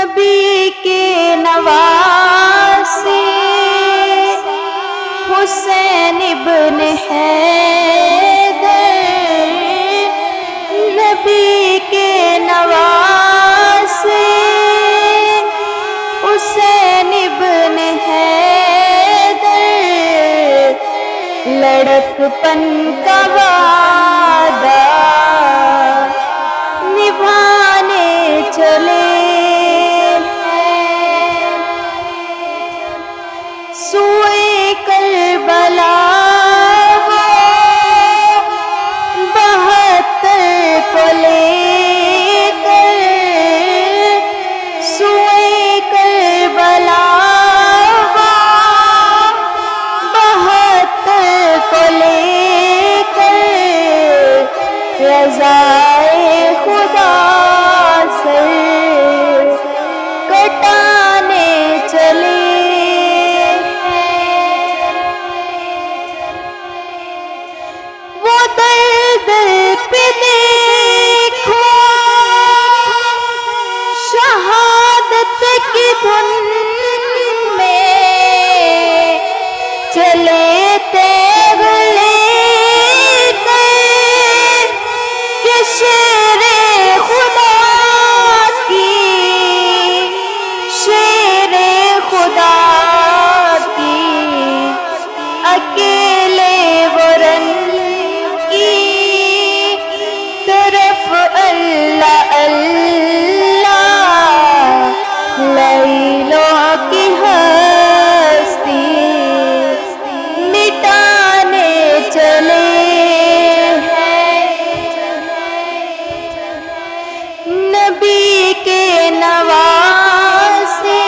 نبی کے نواسے حسین ابن حیدر، نبی کے نواسے حسین ابن حیدر، لڑک پن کا وعدہ نبھانے چلے سوئے کربلا وہ 72 کو لے کر، سوئے کربلا وہ 72 کو لے کر، رضائے خدا سے کٹانے چلے پہ دیکھو شہادت کی دھن میں چلے تیغ لے کر کہ شیر خدا کی، شیر خدا کی اکیلے ورن اللہ اللہ لیلوں کی ہستی مٹانے چلے ہیں، نبی کے نواسے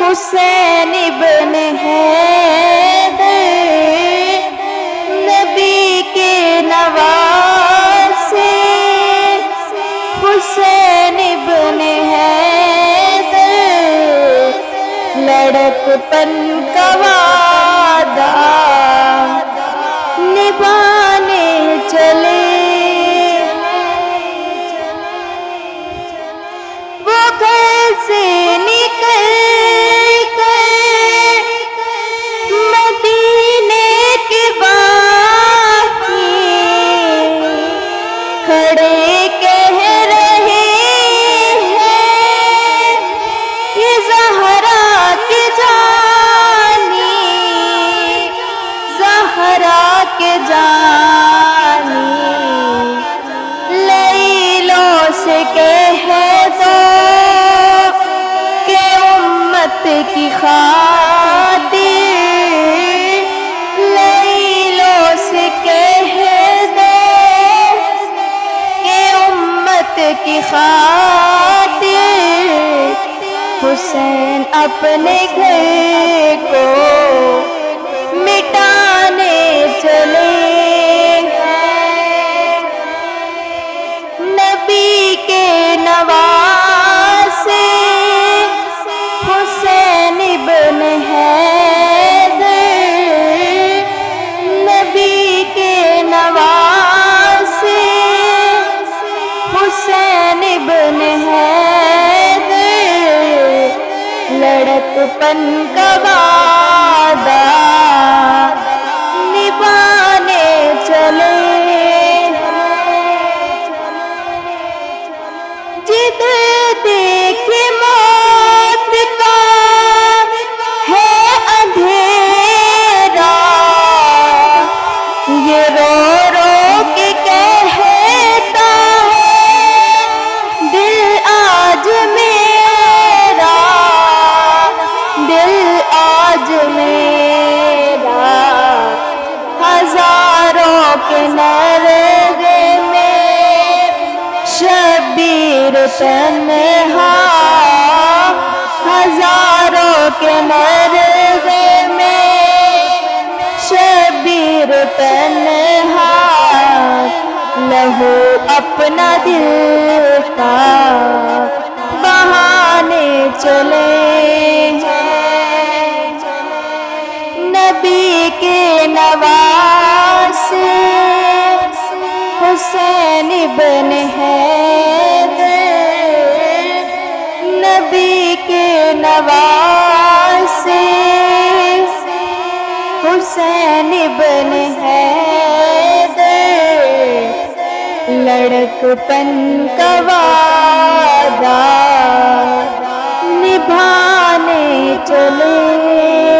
حسین ابن حیدر، نبی کے نواسے حسین ابن حیدر، لڑک پن کا وعدہ نبھانے چلے وہ گھر سے نکل کر مدینے کے باقی کھڑے کہہ رہے ہیں یہ زہرا کی جانی، زہرا کے جانی، لیلوں سے کہہ دو کہ امت کی خاطر، لیلوں سے کہہ دو کہ امت کی خاطر حسین اپنے گھر کو مٹانے چلے ہیں، نبی کے نواسے حسین ابن حیدر، نبی کے نواسے حسین ابن حیدر، لڑک پن کا وعدہ نبھانے چلے جدھر دیکھے موت کا ہے اندھیرا، یہ رو رو کے کہتا ہے دل آج میرا، دل آج میرا، ہزاروں کے نرغے میں شبیر تنہا، ہزاروں کے نرغے میں شبیر تنہا، لہو اپنا دل کا بہانے چلے ہیں، نبی کے نواسے حسین ابن حیدر، نواسی حسین ابن حیدر لڑکپن کا وعدہ نبھانے چلے